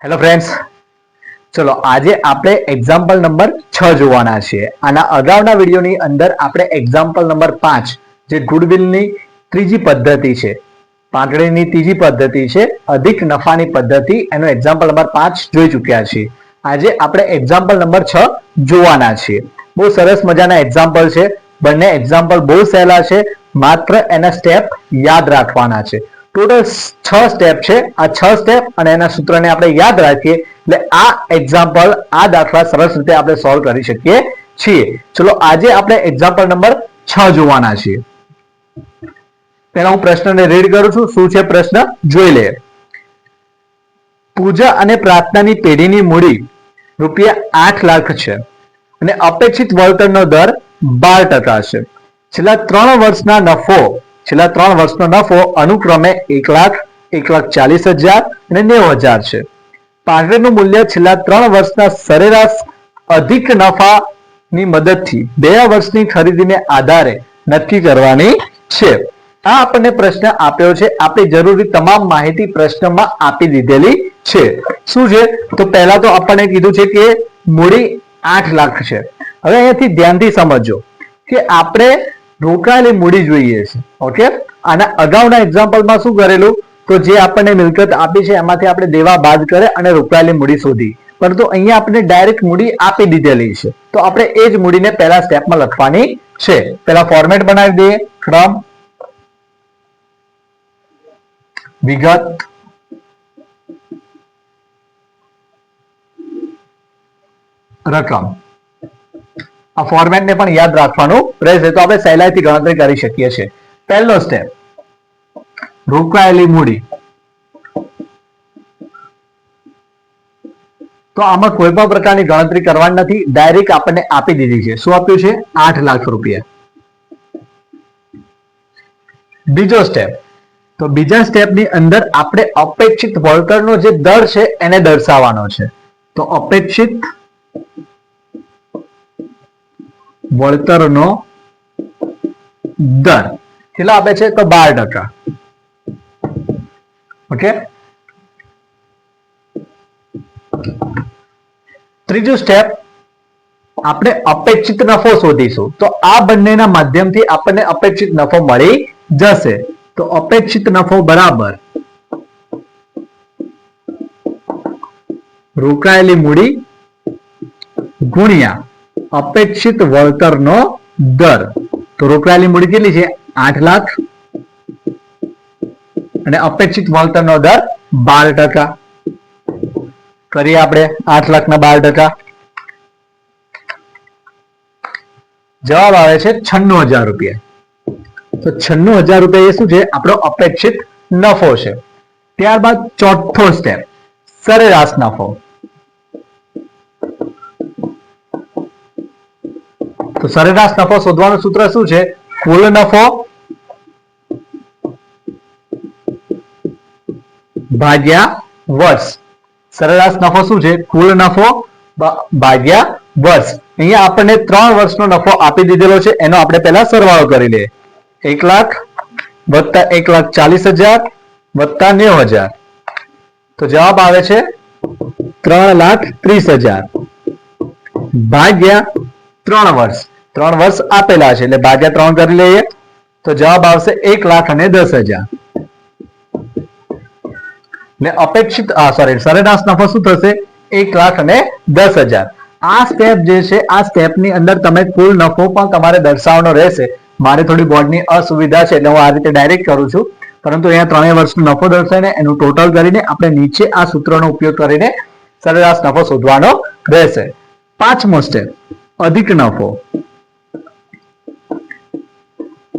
Hello friends, ચલો આજે આપણે એક્ઝામ્પલ નંબર 6 જોવાના છીએ. આના અગાઉના વિડીયોની અંદર આપણે એક્ઝામ્પલ નંબર 5 જે ગુડવિલની ત્રીજી પદ્ધતિ છે, પાંગડીની ત્રીજી પદ્ધતિ છે, અધિક નફાની પદ્ધતિ, એનો એક્ઝામ્પલ નંબર 5 જોઈ ચૂક્યા છીએ. આજે આપણે એક્ઝામ્પલ નંબર 6 જોવાના છીએ. બહુ સરસ મજાના એક્ઝામ્પલ છે. બંને એક્ઝામ્પલ બહુ સહેલા છે, માત્ર એના સ્ટેપ યાદ રાખવાના છે. ટોટલ 6 સ્ટેપ છે. આ 6 સ્ટેપ અને એના સૂત્રને આપણે યાદ રાખીએ એટલે આ એક્ઝામ્પલ, આ દાખલા સરસ રીતે આપણે સોલ્વ કરી શકીએ છીએ. ચલો આજે આપણે એક્ઝામ્પલ નંબર 6 જોવાના છીએ. પહેલા હું પ્રશ્નને રીડ કરું છું. શું છે પ્રશ્ન જોઈ લે. પૂજા અને પ્રાર્થનાની પેઢીની મૂડી રૂપિયા 8 લાખ છે અને અપેક્ષિત વળતરનો દર 12% છે. છેલ્લા 3 વર્ષનો નફો અનુક્રમે 1 લાખ, 1,40,000 અને 90,000 છે. પાંગડીનું મૂલ્ય છેલ્લા 3 વર્ષના સરેરાશ અધિક નફાની મદદથી 2 વર્ષની ખરીદીને આધારે નક્કી કરવાની છે. આ આપણને પ્રશ્ન આપ્યો છે. આપણી જરૂરી તમામ માહિતી પ્રશ્નમાં આપી દીધેલી છે. શું છે તો પહેલા તો આપણને કીધું છે કે મૂડી 8 લાખ છે. હવે અહીંયાથી ધ્યાનથી સમજો કે આપણે રોકાયેલી મૂડી જોઈએ છે. ઓકે, આના અગાઉના એક્ઝામ્પલમાં શું કરેલું તો જે આપણને મિલકત આપી છે એમાંથી આપણે દેવા બાદ કરે અને રોકાયેલી મૂડી શોધી, પરંતુ અહીંયા આપણે ડાયરેક્ટ મૂડી આપી દીધેલી છે તો આપણે એ જ મૂડીને પહેલા સ્ટેપમાં લખવાની છે. પહેલા ફોર્મેટ બનાવી દઈએ. ક્રમ, વિગત, રકમ. આ ફોર્મેટને પણ યાદ રાખવાનું રહેશે તો આપણે સહેલાઈથી ગણતરી કરી શકીએ છીએ. પહેલો સ્ટેપ, રોકાયેલી મૂડી. તો આમાં કોઈ પણ પ્રકારની ગણતરી કરવાની નથી, ડાયરેક્ટ આપણને આપી દીધી છે. શું આપ્યું છે? 8 લાખ રૂપિયા. બીજો સ્ટેપ, તો બીજા સ્ટેપની અંદર આપણે અપેક્ષિત વળતરનો જે દર છે એને દર્શાવવાનો છે. તો અપેક્ષિત વળતરનો દર કેટલા આપે છે? તો 12%. ઓકે. ત્રીજું સ્ટેપ, આપણે અપેક્ષિત નફો શોધીશું. તો આ બંનેના માધ્યમથી આપણને અપેક્ષિત નફો મળી જશે. તો અપેક્ષિત નફો બરાબર રોકાયેલી મૂડી ગુણ્યા અપેક્ષિત વળતરનો દર. તો રોકાયેલી મૂડી કેટલી છે? 8 લાખ અને અપેક્ષિત વળતરનો દર 12%. કરીએ આપણે 8 લાખના 12%. જવાબ આવે છે 96,000 રૂપિયા. તો 96,000 રૂપિયા એ શું છે? આપણો અપેક્ષિત નફો છે. ત્યારબાદ ચોથો સ્ટેપ, સરેરાશ નફો. તો સરેરાશ નફો શોધવાનું સૂત્ર શું છે? કુલ નફો ભાગ્યા વર્ષ. સરેરાશ નફો શું છે? કુલ નફો ભાગ્યા વર્ષ. અહીંયા આપણને 3 વર્ષનો નફો આપી દીધેલો છે, એનો આપણે પહેલા સરવાળો કરી લઈએ. 1 લાખ વત્તા 1,40,000 વત્તા 90,000. તો જવાબ આવે છે 3,30,000 ભાગ્યા 3 વર્ષ. 3 વર્ષ આપેલા છે એટલે ભાગ્યા 3 કરી લઈએ તો જવાબ આવશે 1,10,000. ને અપેક્ષિત સરેરાશ નફો શું થશે? 1,10,000. આ સ્ટેપ જે છે, આ સ્ટેપની અંદર તમે કુલ નફો પણ તમારે દર્શાવવાનો રહેશે. મારે થોડી બોર્ડની અસુવિધા છે એટલે હું આ રીતે ડાયરેક્ટ કરું છું, પરંતુ અહીંયા 3 વર્ષનો નફો દર્શાવીને એનું ટોટલ કરીને આપણે નીચે આ સૂત્રનો ઉપયોગ કરીને સરેરાશ નફો શોધવાનો રહેશે. પાંચમો સ્ટેપ, અધિક નફો.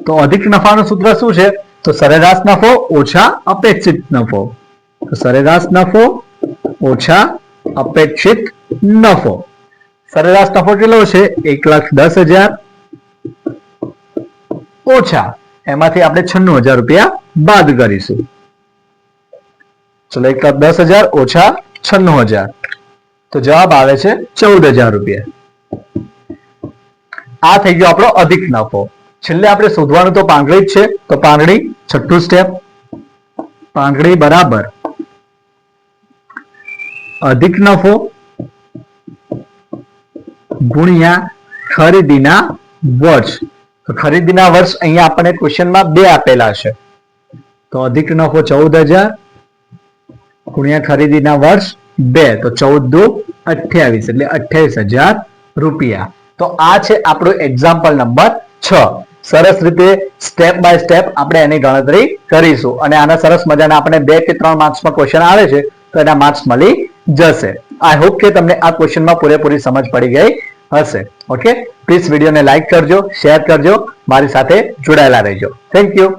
તો અધિક નફાનું સૂત્ર શું છે? તો સરેરાશ નફો ઓછા અપેક્ષિત નફો. તો સરેરાશ નફો ઓછા અપેક્ષિત નફો. સરેરાશ નફો કેટલો છે? 1,10,000 ઓછા એમાંથી આપણે 96,000 રૂપિયા બાદ કરીશું. ચલો 1,10,000 ઓછા 96,000 તો જવાબ આવે છે 14,000 રૂપિયા. આ થઈ ગયો આપણો અધિક નફો. છેલ્લે આપણે શોધવાનું તો પાંગડી જ છે. તો પાંગડી, છઠ્ઠું સ્ટેપ, પાંગડી બરાબર અધિક નફો ગુણ્યા ખરીદીના વર્ષ. તો ખરીદીના વર્ષ અહીંયા આપણને ક્વેશ્ચનમાં 2 આપેલા છે. તો અધિક નફો 14,000 ગુણ્યા ખરીદીના વર્ષ 2, તો 14 × 2 એટલે 28,000 રૂપિયા. તો આ છે આપણું એક્ઝામ્પલ નંબર 6. સરસ રીતે સ્ટેપ બાય સ્ટેપ આપણે એની ગણતરી કરીશું અને આના સરસ મજાના આપણે 2 કે 3 માર્ક્સમાં ક્વેશ્ચન આવે છે તો એના માર્ક્સ મળી જશે. આઈ હોપ કે તમને આ ક્વેશ્ચનમાં પૂરેપૂરી સમજ પડી ગઈ હશે. ઓકે, પ્લીઝ વિડીયોને લાઈક કરજો, શેર કરજો, મારી સાથે જોડાયેલા રહેજો. Thank you.